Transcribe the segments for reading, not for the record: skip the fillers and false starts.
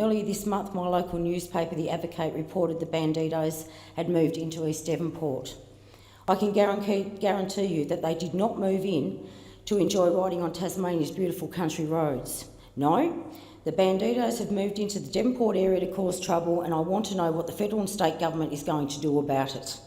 Earlier this month, my local newspaper, The Advocate, reported the banditos had moved into East Devonport. I can guarantee you that they did not move in to enjoy riding on Tasmania's beautiful country roads. No, the banditos have moved into the Devonport area to cause trouble, and I want to know what the federal and state government is going to do about it.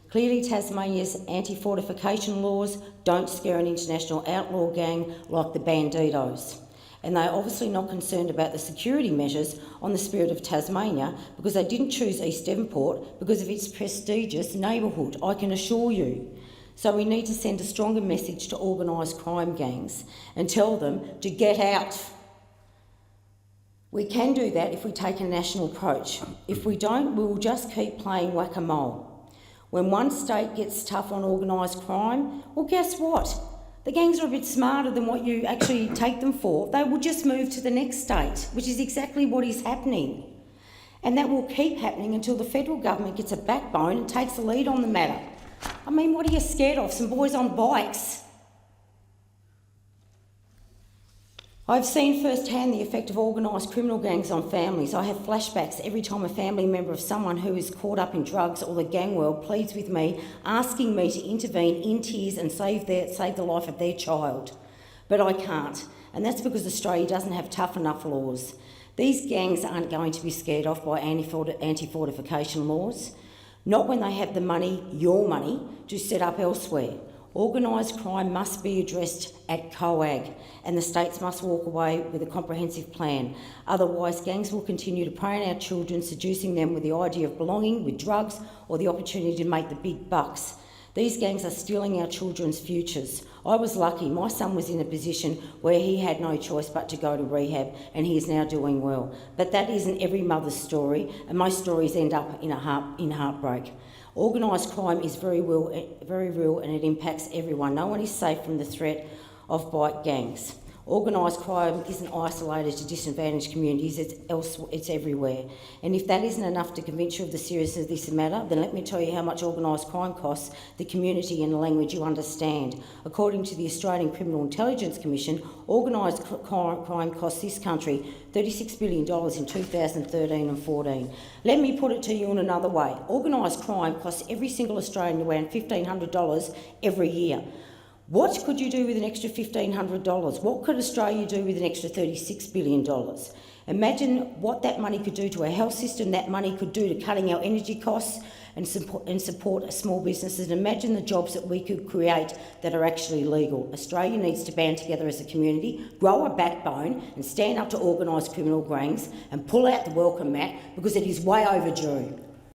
Clearly, Tasmania's anti-fortification laws don't scare an international outlaw gang like the banditos. And they are obviously not concerned about the security measures on the Spirit of Tasmania, because they didn't choose East Devonport because of its prestigious neighbourhood, I can assure you. So we need to send a stronger message to organised crime gangs and tell them to get out. We can do that if we take a national approach. If we don't, we will just keep playing whack-a-mole. When one state gets tough on organised crime, well, guess what? The gangs are a bit smarter than what you actually take them for. They will just move to the next state, which is exactly what is happening. And that will keep happening until the federal government gets a backbone and takes the lead on the matter. I mean, what are you scared of? Some boys on bikes? I've seen firsthand the effect of organised criminal gangs on families. I have flashbacks every time a family member of someone who is caught up in drugs or the gang world pleads with me, asking me to intervene in tears and save the life of their child. But I can't, and that's because Australia doesn't have tough enough laws. These gangs aren't going to be scared off by anti-fortification laws, not when they have the money, your money, to set up elsewhere. Organised crime must be addressed at COAG, and the states must walk away with a comprehensive plan. Otherwise, gangs will continue to prey on our children, seducing them with the idea of belonging with drugs or the opportunity to make the big bucks. These gangs are stealing our children's futures. I was lucky. My son was in a position where he had no choice but to go to rehab, and he is now doing well. But that isn't every mother's story, and most stories end up in heartbreak. Organised crime is very real, and it impacts everyone. No one is safe from the threat of bike gangs. Organised crime isn't isolated to disadvantaged communities, it's everywhere. And if that isn't enough to convince you of the seriousness of this matter, then let me tell you how much organised crime costs the community in a language you understand. According to the Australian Criminal Intelligence Commission, organised crime cost this country $36 billion in 2013 and 14. Let me put it to you in another way. Organised crime costs every single Australian around $1,500 every year. What could you do with an extra $1,500? What could Australia do with an extra $36 billion? Imagine what that money could do to our health system, that money could do to cutting our energy costs and support small businesses. Imagine the jobs that we could create that are actually legal. Australia needs to band together as a community, grow a backbone and stand up to organised criminal gangs and pull out the welcome mat, because it is way overdue.